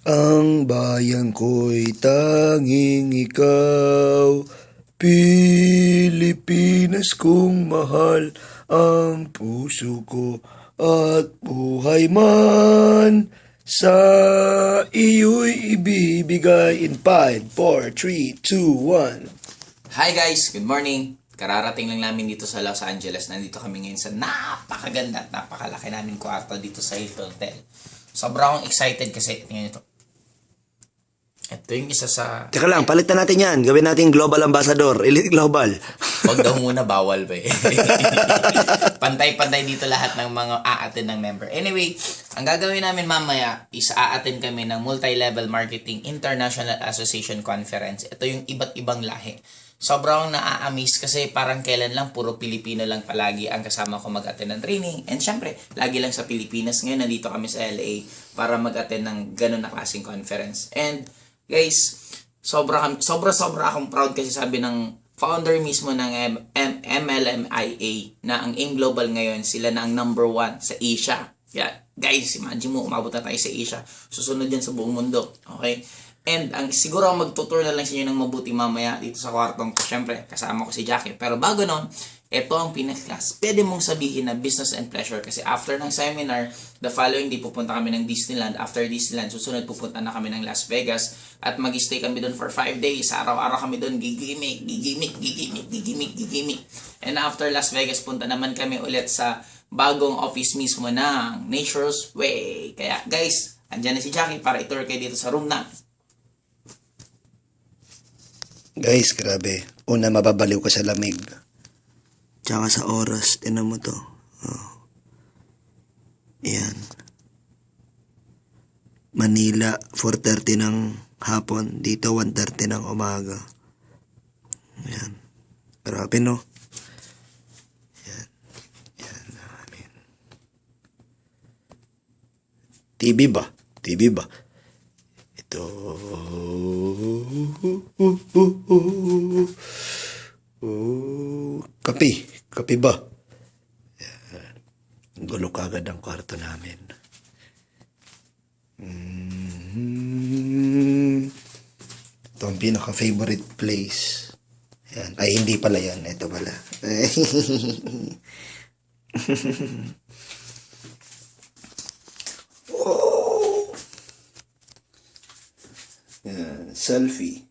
Ang bayan ko'y tanging ikaw, Pilipinas kong mahal, ang puso ko at buhay man, sa iyo'y ibibigay in 5, 4, 3, 2, 1. Hi guys! Good morning! Kararating lang namin dito sa Los Angeles. Nandito kami ngayon sa napakaganda at napakalaki namin kwarto dito sa Hilton Hotel. Sobrang akong excited kasi tingnan ito. Ito yung isa sa... Teka lang, palitan natin yan. Gawin natin Global Ambassador, Elite Global. Huwag daw muna, bawal ba eh. Pantay-pantay dito lahat ng mga a-attend ng member. Anyway, ang gagawin namin mamaya is a-attend kami ng Multi-Level Marketing International Association Conference. Ito yung iba't ibang lahi. Sobrang na-amaze kasi parang kailan lang puro Pilipino lang palagi ang kasama ko mag-attend ng training. And syempre, lagi lang sa Pilipinas. Ngayon, nandito kami sa LA para mag-attend ng ganun na klaseng conference. And guys, sobra akong proud kasi sabi ng founder mismo ng MLMIA na ang AIM Global ngayon, sila na ang number 1 sa Asia. Yeah, guys, imagine mo, umabot na tayo sa Asia. Susunod yan sa buong mundo. Okay? And ang siguro magtutour na lang sa inyo ng mabuti mamaya dito sa kwartong ko. Siyempre, kasama ko si Jackie. Pero bago nun, ito ang pinaka-class. Pwede mong sabihin na business and pleasure kasi after ng seminar, the following day pupunta kami ng Disneyland. After Disneyland, susunod pupunta na kami ng Las Vegas at mag-stay kami doon for 5 days. Araw-araw kami doon gigimik. And after Las Vegas, punta naman kami ulit sa bagong office mismo ng Nature's Way. Kaya guys, andyan na si Jackie para i-tour kayo dito sa room na. Guys, grabe. Una, mababaliw ka sa lamig. Tsaka sa oras, tinan mo to. Oh. Ayan. Manila, 4:30 ng hapon. Dito, 1:30 ng umaga. Ayan. Grabe, no? Ayan. Ayan. Ayan. TV ba? TV ba? Ito. Kape. Kape ba? Gulo kagad ang kwarto namin. Ito ang pinaka-favorite place. Yan. Ay, hindi pala yan. Ito pala. Oh! Yan. Selfie.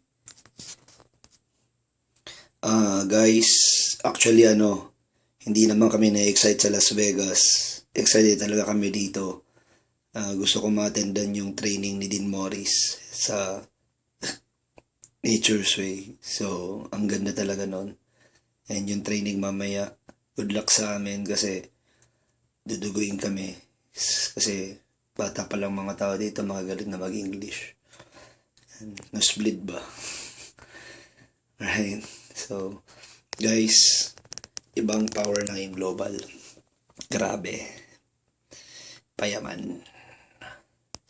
Guys, actually hindi naman kami na-excite sa Las Vegas. Excited talaga kami dito. Gusto ko ma-attendan yung training ni Dean Morris sa Nature's Way. So, ang ganda talaga nun. And yung training mamaya, good luck sa amin kasi duduguin kami. Kasi bata pa lang mga tao dito, makagaling na mag-English. Nosebleed ba? Right? So, guys, ibang power na yung global. Grabe. Payaman.